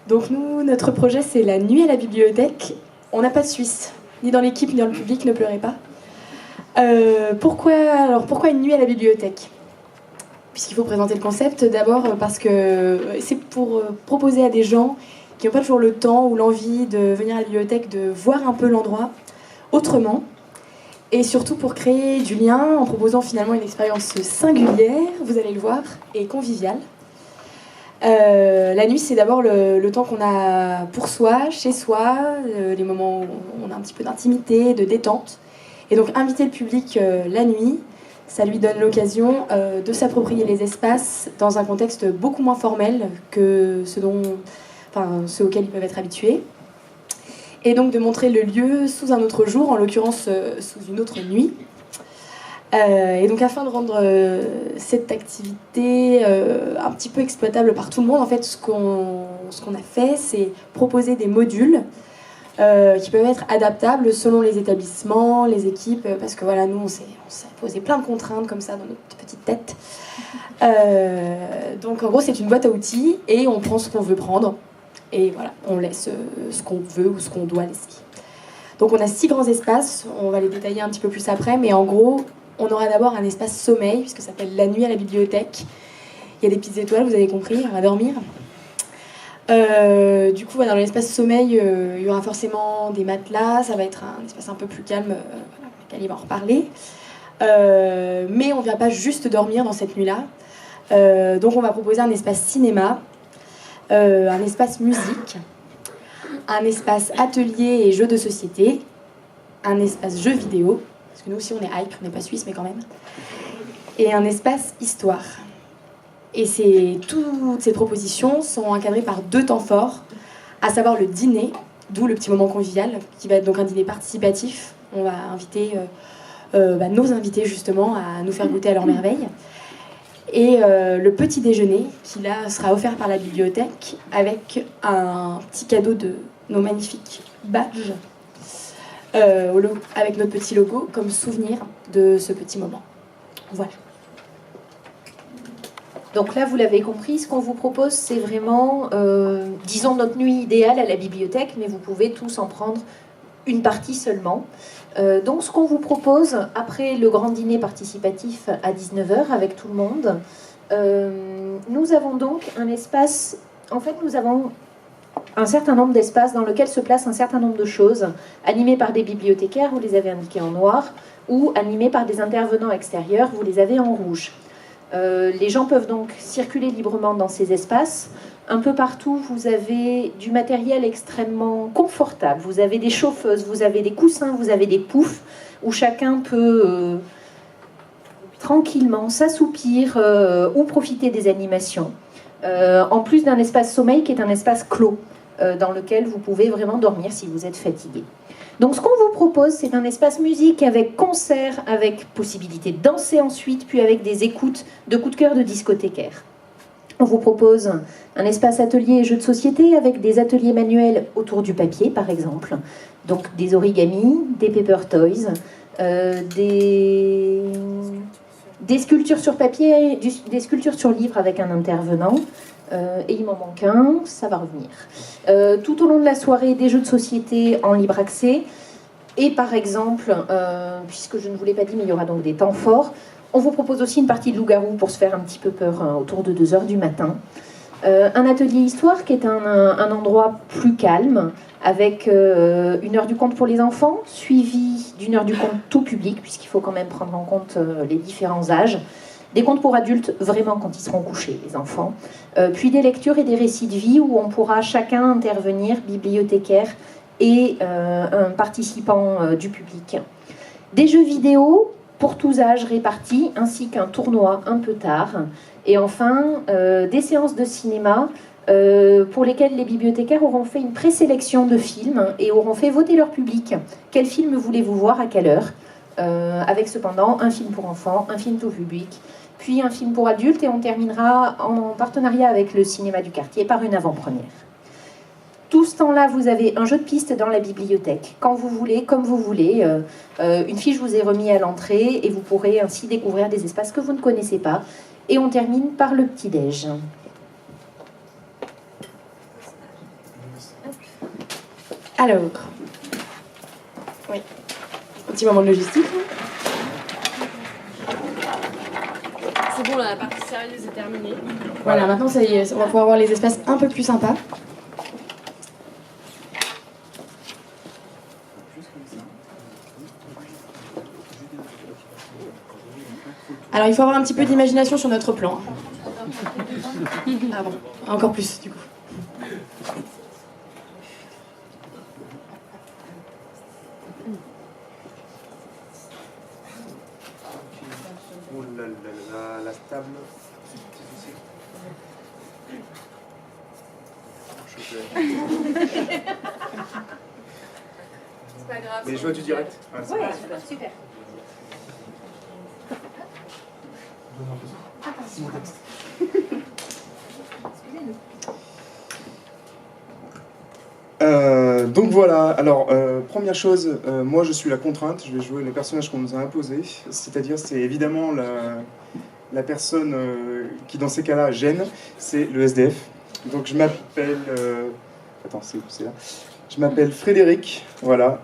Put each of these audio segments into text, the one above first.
Donc nous, notre projet, c'est la nuit à la bibliothèque. On n'a pas de Suisse, ni dans l'équipe, ni dans le public, ne pleurez pas. Pourquoi une nuit à la bibliothèque ? Puisqu'il faut présenter le concept, d'abord parce que c'est pour proposer à des gens qui n'ont pas toujours le temps ou l'envie de venir à la bibliothèque, de voir un peu l'endroit autrement, et surtout pour créer du lien en proposant finalement une expérience singulière, vous allez le voir, et conviviale. La nuit, c'est d'abord le temps qu'on a pour soi, chez soi, les moments où on a un petit peu d'intimité, de détente. Et donc inviter le public la nuit, ça lui donne l'occasion de s'approprier les espaces dans un contexte beaucoup moins formel que ceux auxquels ils peuvent être habitués. Et donc de montrer le lieu sous un autre jour, en l'occurrence sous une autre nuit. Et donc afin de rendre cette activité un petit peu exploitable par tout le monde, en fait ce qu'on a fait, c'est proposer des modules qui peuvent être adaptables selon les établissements, les équipes, parce que voilà, nous on s'est posé plein de contraintes comme ça dans notre petite tête. Donc en gros c'est une boîte à outils et on prend ce qu'on veut prendre et voilà, on laisse ce qu'on veut ou ce qu'on doit laisser. Donc on a 6 grands espaces, on va les détailler un petit peu plus après, mais en gros on aura d'abord un espace sommeil, puisque ça s'appelle la nuit à la bibliothèque. Il y a des petites étoiles, vous avez compris, on va dormir. Du coup, dans l'espace sommeil, il y aura forcément des matelas, ça va être un espace un peu plus calme, Cali va en reparler. Mais on ne vient pas juste dormir dans cette nuit-là. Donc on va proposer un espace cinéma, un espace musique, un espace atelier et jeux de société, un espace jeux vidéo, parce que nous aussi on est hype, on n'est pas suisse mais quand même, et un espace histoire. Et toutes ces propositions sont encadrées par 2 temps forts, à savoir le dîner, d'où le petit moment convivial, qui va être donc un dîner participatif. On va inviter nos invités justement à nous faire goûter à leur merveille. Et le petit déjeuner, qui là sera offert par la bibliothèque, avec un petit cadeau de nos magnifiques badges, avec notre petit logo, comme souvenir de ce petit moment. Voilà. Donc là, vous l'avez compris, ce qu'on vous propose, c'est vraiment, disons, notre nuit idéale à la bibliothèque, mais vous pouvez tous en prendre une partie seulement. Donc ce qu'on vous propose, après le grand dîner participatif à 19h avec tout le monde, nous avons donc un espace, en fait nous avons un certain nombre d'espaces dans lesquels se placent un certain nombre de choses, animés par des bibliothécaires, vous les avez indiqués en noir, ou animés par des intervenants extérieurs, vous les avez en rouge. Les gens peuvent donc circuler librement dans ces espaces. Un peu partout, vous avez du matériel extrêmement confortable. Vous avez des chauffeuses, vous avez des coussins, vous avez des poufs où chacun peut tranquillement s'assoupir ou profiter des animations. En plus d'un espace sommeil qui est un espace clos dans lequel vous pouvez vraiment dormir si vous êtes fatigué. Donc ce qu'on vous propose, c'est un espace musique avec concert, avec possibilité de danser ensuite, puis avec des écoutes de coups de cœur de discothécaires. On vous propose un espace atelier et jeux de société avec des ateliers manuels autour du papier, par exemple. Donc des origamis, des paper toys, des sculptures sur papier, des sculptures sur livre avec un intervenant. Et il m'en manque un, ça va revenir. Tout au long de la soirée, des jeux de société en libre accès. Et par exemple, puisque je ne vous l'ai pas dit, mais il y aura donc des temps forts, on vous propose aussi une partie de loup-garou pour se faire un petit peu peur autour de 2h du matin. Un atelier histoire qui est un endroit plus calme, avec 1 heure du conte pour les enfants, suivi d'1 heure du conte tout public, puisqu'il faut quand même prendre en compte les différents âges. Des contes pour adultes, vraiment quand ils seront couchés, les enfants. Puis des lectures et des récits de vie où on pourra chacun intervenir, bibliothécaire et un participant du public. Des jeux vidéo pour tous âges répartis, ainsi qu'un tournoi un peu tard. Et enfin, des séances de cinéma pour lesquelles les bibliothécaires auront fait une présélection de films et auront fait voter leur public. Quel film voulez-vous voir à quelle heure avec cependant un film pour enfants, un film tout public, puis un film pour adultes, et on terminera en partenariat avec le cinéma du quartier par une avant-première. Tout ce temps-là, vous avez un jeu de piste dans la bibliothèque, quand vous voulez, comme vous voulez. Une fiche vous est remise à l'entrée et vous pourrez ainsi découvrir des espaces que vous ne connaissez pas. Et on termine par le petit-déj. Alors, oui, un petit moment de logistique. C'est bon, là, la partie sérieuse est terminée. Voilà, maintenant ça y est, on va pouvoir avoir les espaces un peu plus sympas. Alors il faut avoir un petit peu d'imagination sur notre plan. Ah bon, encore plus du coup. Oh là là là, la table. C'est pas grave. Mais je vois du direct. Ouais, c'est Ouais, bon. super. C'est mon texte. Donc voilà, alors première chose, moi je suis la contrainte, je vais jouer le personnage qu'on nous a imposé, c'est-à-dire c'est évidemment la personne qui dans ces cas-là gêne, c'est le SDF. Donc je m'appelle... Attends, c'est où? C'est là. Je m'appelle Frédéric, voilà.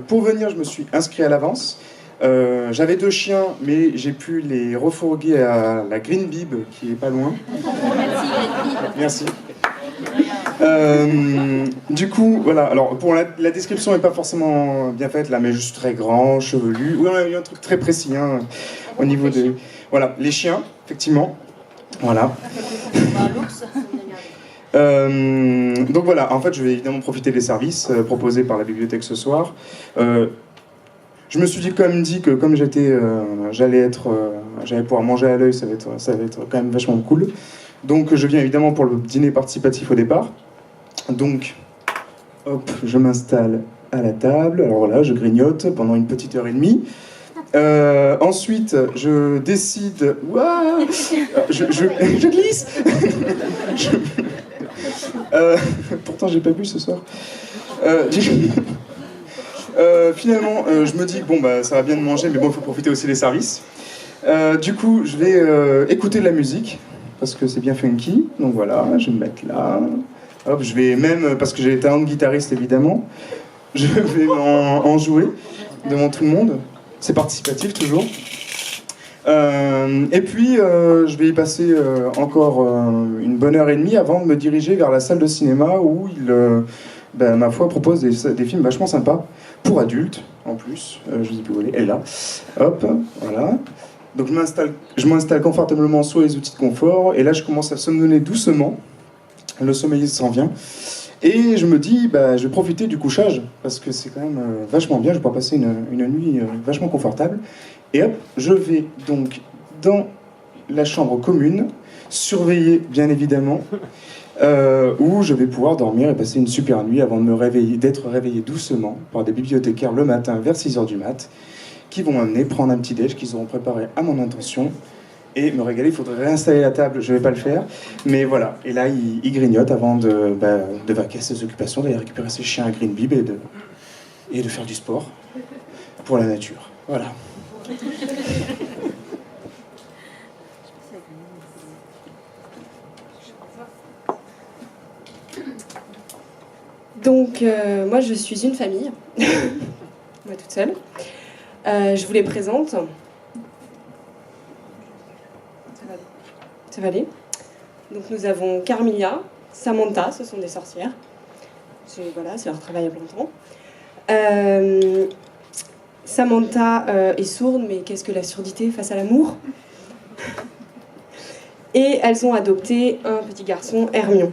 Pour venir, je me suis inscrit à l'avance. J'avais 2 chiens, mais j'ai pu les refourguer à la Green Bib, qui est pas loin. Merci, Green Bib. Merci. Du coup, voilà. Alors, pour la description n'est pas forcément bien faite là, mais je suis très grand, chevelu. Oui, il y a un truc très précis hein, au niveau de. Voilà, les chiens, effectivement. Voilà. Donc voilà, en fait, je vais évidemment profiter des services proposés par la bibliothèque ce soir. Je me suis quand même dit que comme j'allais pouvoir manger à l'œil, ça va être quand même vachement cool. Donc je viens évidemment pour le dîner participatif au départ. Donc, hop, je m'installe à la table. Alors là, je grignote pendant une petite heure et demie. Ensuite, je décide... Ouah, je glisse. Pourtant, j'ai pas bu ce soir. Finalement, je me dis que bon, bah, ça va bien de manger, mais bon, il faut profiter aussi des services. Du coup, je vais écouter de la musique, parce que c'est bien funky. Donc voilà, je vais me mettre là. Hop, je vais même, parce que j'ai été un guitariste évidemment, je vais en jouer devant tout le monde. C'est participatif toujours. Et puis, je vais y passer encore une bonne heure et demie avant de me diriger vers la salle de cinéma où il, ma foi, propose des films vachement sympas. Pour adultes, en plus. Je dis plus où elle est là. Hop, voilà. Donc je m'installe confortablement sur les outils de confort. Et là, je commence à somnoler doucement. Le sommeil s'en vient. Et je me dis, je vais profiter du couchage. Parce que c'est quand même vachement bien. Je vais pouvoir passer une nuit vachement confortable. Et hop, je vais donc dans la chambre commune, surveiller bien évidemment, où je vais pouvoir dormir et passer une super nuit avant d'être réveillé doucement par des bibliothécaires le matin vers 6h du mat, qui vont m'amener prendre un petit déj qu'ils auront préparé à mon intention et me régaler. Il faudrait réinstaller la table, je ne vais pas le faire, mais voilà. Et là, ils grignotent avant de vaquer à ses occupations, d'aller récupérer ses chiens à Green Bib et de faire du sport pour la nature. Voilà. Donc, moi, je suis une famille, moi toute seule. Je vous les présente. Ça va aller. Donc, nous avons Carmilla, Samantha, ce sont des sorcières. Voilà, c'est leur travail à plein temps. Samantha est sourde, mais qu'est-ce que la surdité face à l'amour? Et elles ont adopté un petit garçon, Hermion.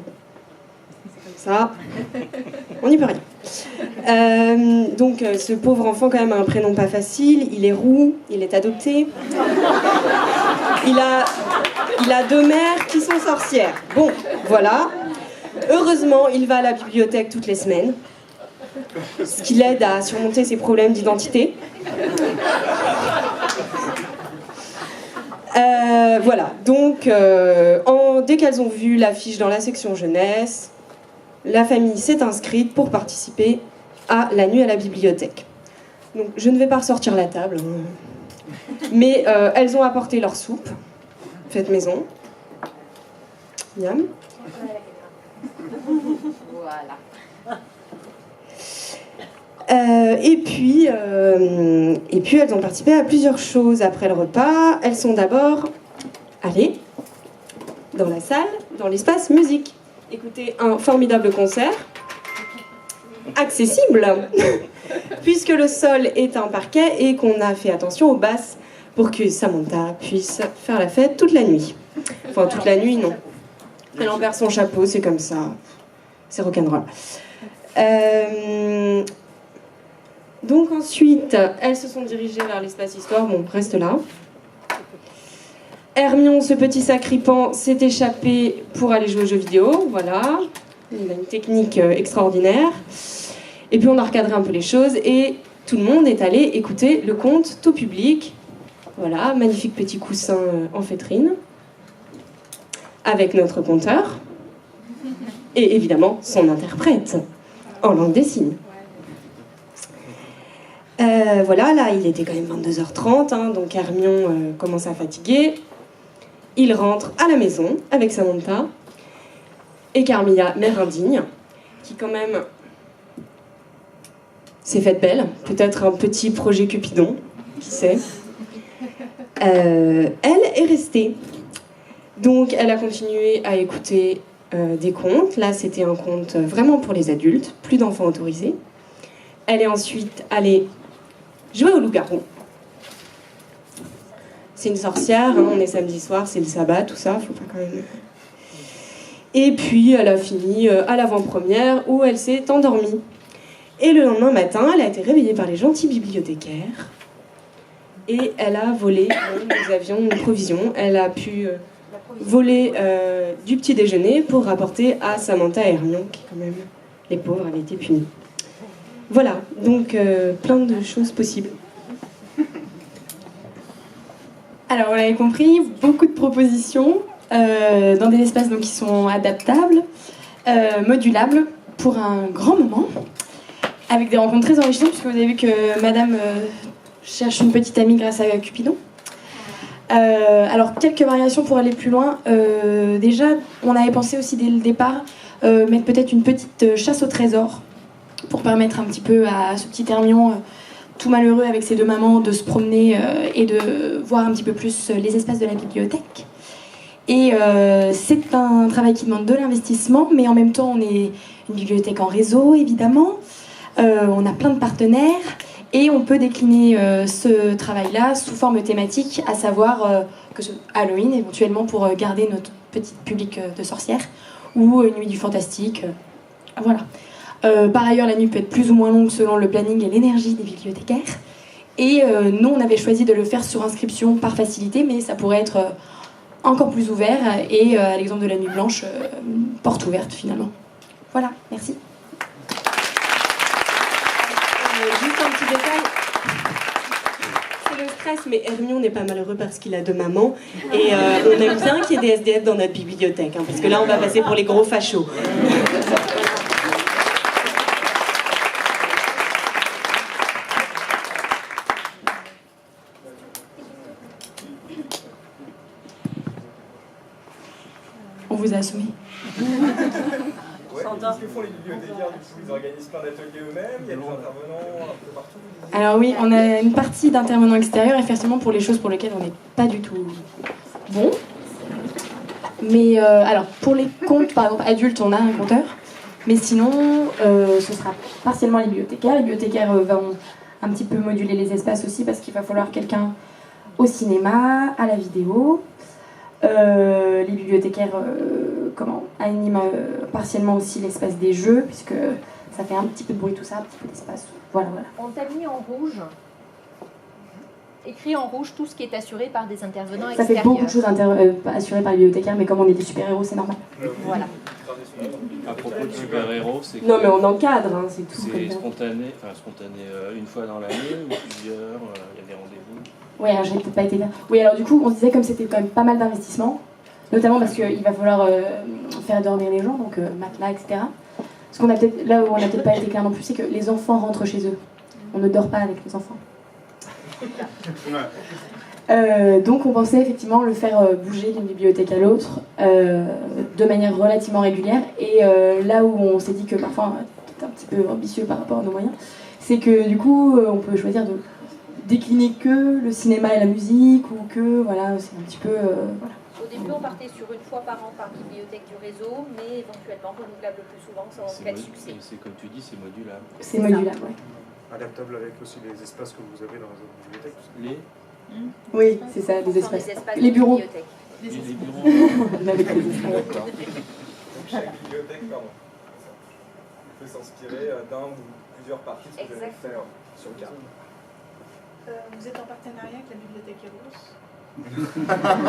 Ça, on n'y peut rien. Donc ce pauvre enfant quand même a un prénom pas facile, il est roux, il est adopté. Il a 2 mères qui sont sorcières. Bon, voilà. Heureusement, il va à la bibliothèque toutes les semaines, ce qui l'aide à surmonter ses problèmes d'identité. Voilà, donc dès qu'elles ont vu l'affiche dans la section jeunesse, la famille s'est inscrite pour participer à la nuit à la bibliothèque. Donc je ne vais pas ressortir la table, mais elles ont apporté leur soupe, faite maison. Miam. Voilà. Et puis elles ont participé à plusieurs choses après le repas. Elles sont d'abord allées dans la salle, dans l'espace musique, écouter un formidable concert, accessible, puisque le sol est un parquet et qu'on a fait attention aux basses pour que Samantha puisse faire la fête toute la nuit. Enfin, toute la nuit, non. Elle en perd son chapeau, c'est comme ça. C'est rock'n'roll. Donc ensuite, elles se sont dirigées vers l'espace histoire. Bon, reste là. Hermion, ce petit sacripant, s'est échappé pour aller jouer aux jeux vidéo. Voilà. Il a une technique extraordinaire. Et puis on a recadré un peu les choses et tout le monde est allé écouter le conte tout public. Voilà, magnifique petit coussin en feutrine. Avec notre conteur. Et évidemment, son interprète. En langue des signes. Voilà, là, il était quand même 22h30, hein, donc Hermion commence à fatiguer. Il rentre à la maison avec Samantha. Et Carmilla, mère indigne, qui quand même s'est faite belle. Peut-être un petit projet Cupidon, qui sait. Elle est restée. Donc, elle a continué à écouter des contes. Là, c'était un conte vraiment pour les adultes, plus d'enfants autorisés. Elle est ensuite allée jouer au loup-garou. C'est une sorcière, hein, on est samedi soir, c'est le sabbat, tout ça, faut pas quand même... Et puis, elle a fini à l'avant-première où elle s'est endormie. Et le lendemain matin, elle a été réveillée par les gentils bibliothécaires. Et elle a volé, nous avions une provision, elle a pu voler du petit déjeuner pour rapporter à Samantha et Hermion, qui quand même, les pauvres, avaient été punis. Voilà, donc plein de choses possibles. Alors, vous l'avez compris, beaucoup de propositions dans des espaces donc, qui sont adaptables, modulables, pour un grand moment, avec des rencontres très enrichissantes, puisque vous avez vu que Madame cherche une petite amie grâce à Cupidon. Alors, quelques variations pour aller plus loin. Déjà, on avait pensé aussi dès le départ mettre peut-être une petite chasse au trésor, pour permettre un petit peu à ce petit Hermion tout malheureux avec ses deux mamans de se promener et de voir un petit peu plus les espaces de la bibliothèque. Et c'est un travail qui demande de l'investissement, mais en même temps on est une bibliothèque en réseau évidemment, on a plein de partenaires et on peut décliner ce travail-là sous forme thématique, à savoir que Halloween éventuellement pour garder notre petit public de sorcières, ou Nuit du Fantastique, voilà. Par ailleurs, la nuit peut être plus ou moins longue selon le planning et l'énergie des bibliothécaires. Et nous, on avait choisi de le faire sur inscription par facilité, mais ça pourrait être encore plus ouvert. Et à l'exemple de la nuit blanche, porte ouverte finalement. Voilà, merci. Juste un petit détail. C'est le stress, mais Hermion n'est pas malheureux parce qu'il a deux mamans. Et on aime bien qu'il y ait des SDF dans notre bibliothèque, hein, parce que là, on va passer pour les gros fachos. On vous a assommé. Qu'est-ce que font les bibliothécaires du coup? Ils organisent plein d'ateliers eux-mêmes, il y a des intervenants un peu partout. Alors oui, on a une partie d'intervenants extérieurs, effectivement pour les choses pour lesquelles on n'est pas du tout bon. Mais alors, pour les contes, par exemple, adultes, on a un compteur. Mais sinon, ce sera partiellement les bibliothécaires. Les bibliothécaires vont un petit peu moduler les espaces aussi parce qu'il va falloir quelqu'un au cinéma, à la vidéo. Les bibliothécaires animent partiellement aussi l'espace des jeux, puisque ça fait un petit peu de bruit tout ça, un petit peu d'espace. Voilà. On t'a mis en rouge, écrit en rouge tout ce qui est assuré par des intervenants extérieurs. Ça fait beaucoup de choses assurées par les bibliothécaires, mais comme on est des super-héros, c'est normal. Voilà. À propos de super-héros, c'est non mais on encadre, hein, c'est tout. C'est spontané, une fois dans l'année ou plusieurs, il y a des rendez-vous. Oui, alors j'ai peut-être pas été là. Oui, alors du coup, on se disait comme c'était quand même pas mal d'investissement, notamment parce qu'il va falloir faire dormir les gens, donc matelas, etc. Ce qu'on a peut-être, là où on n'a peut-être pas été clair non plus, c'est que les enfants rentrent chez eux. On ne dort pas avec les enfants. Donc on pensait effectivement le faire bouger d'une bibliothèque à l'autre de manière relativement régulière. Et là où on s'est dit que parfois on était un petit peu ambitieux par rapport à nos moyens, c'est que du coup, on peut choisir de décliner que le cinéma et la musique, ou que, voilà, c'est un petit peu... voilà. Au début, on partait sur une fois par an par bibliothèque du réseau, mais éventuellement renouvelable le plus souvent, ça en cas de succès. C'est comme tu dis, c'est modulable. C'est modulable, ouais. Adaptable avec aussi les espaces que vous avez dans la zone de bibliothèque. Les Oui, c'est ça, des Enfin, espaces. de Les bureaux. bibliothèque. Les bureaux. Avec les espaces. D'accord. Donc chaque bibliothèque, peut s'inspirer d'un ou plusieurs parties que vous allez faire sur le cadre. Vous êtes en partenariat avec la bibliothèque Eros?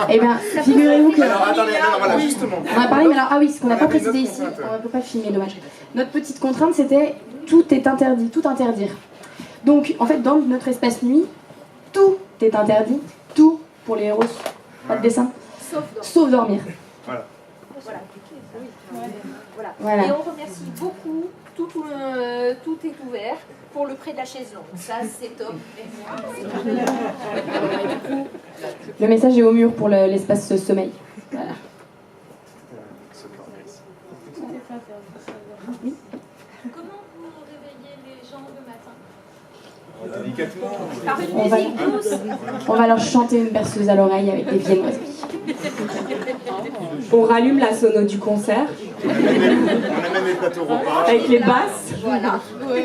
Eh bien, figurez-vous que... Alors attendez, non, voilà, justement. On a parlé, mais alors, ah oui, ce qu'on n'a pas avait une précisé autre ici, contrainte. on ne peut pas filmer, dommage. Notre petite contrainte, c'était tout est interdit, tout interdire. Donc, en fait, dans notre espace nuit, tout est interdit, tout pour les héros, pas de dessin, sauf dormir. Voilà. Voilà. Et on remercie beaucoup, tout est ouvert pour le prêt de la chaise longue. Ça, c'est top. Le message est au mur pour l'espace sommeil. Voilà. Comment vous réveillez les gens le matin? Délicatement. Par une On va- musique douce. On va leur chanter une berceuse à l'oreille avec des viennoiseries. On rallume la sono du concert On a même les plateaux repas. avec les basses. Voilà. Oui.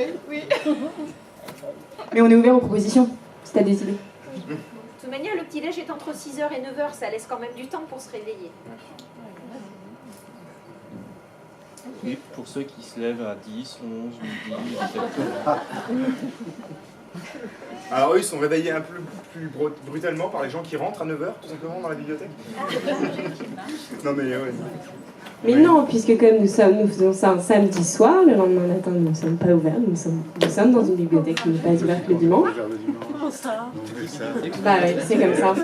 Mais on est ouvert aux propositions, si t'as des idées. De toute manière, le petit-déj est entre 6h et 9h. Ça laisse quand même du temps pour se réveiller. Et pour ceux qui se lèvent à 10, 11, midi, 17h. Alors eux, ils sont réveillés un peu plus brutalement par les gens qui rentrent à 9h, tout simplement, dans la bibliothèque. Non mais ouais. Mais non, puisque comme nous faisons ça un samedi soir, le lendemain matin, nous ne sommes pas ouverts. Nous sommes dans une bibliothèque qui n'est pas ouverte le dimanche. Bah ouais, c'est comme ça.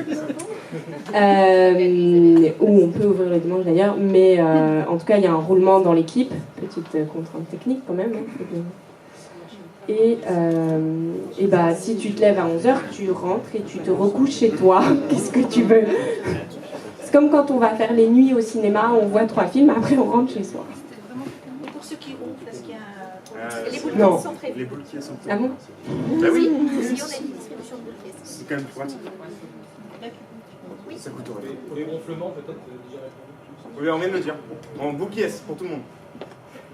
Ou on peut ouvrir le dimanche d'ailleurs, mais en tout cas, il y a un roulement dans l'équipe. Petite contrainte technique quand même. Et bah, si tu te lèves à 11h, tu rentres et tu te recouches chez toi. Qu'est-ce que tu veux? C'est comme quand on va faire les nuits au cinéma, on voit 3 films, après on rentre chez soi. Et pour ceux qui ronflent, est-ce qu'il y a Les boules Non. sont très Les boules qui sont... Ah bon? Bah oui, Si, on a une distribution de boules pièces. c'est quand même plus pratique. Oui. Ça coûte rien. Les ronflements, peut-être déjà répondu. Oui, on vient de le dire. En boule qui est pour tout le monde.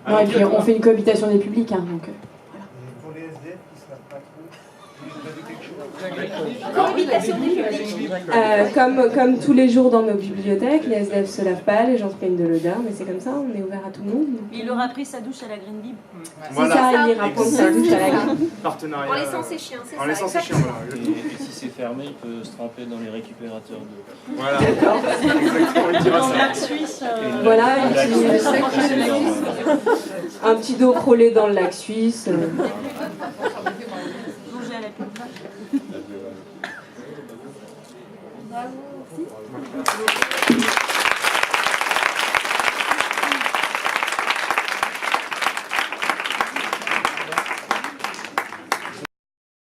Non, et puis on fait une cohabitation des publics, hein, donc... Pour les SDF qui ne savent pas trop, vous avez quelque chose? Cohabitation des publics. Comme tous les jours dans nos bibliothèques, les SDF se lavent pas, les gens se plaignent de l'odeur, mais c'est comme ça, on est ouvert à tout le monde. Il aura pris sa douche à la Green Bib. C'est ça, il ira prendre sa douche à la grille. Partenariat. En laissant ses chiens, c'est ça. En laissant ses chiens, exactement. voilà. Et si c'est fermé, il peut se tremper dans les récupérateurs d'eau. Voilà. Exactement, il dira Dans ça. le lac suisse. Voilà, Et un petit dos crawlé dans le lac suisse. Manger à la pizza. Bravo.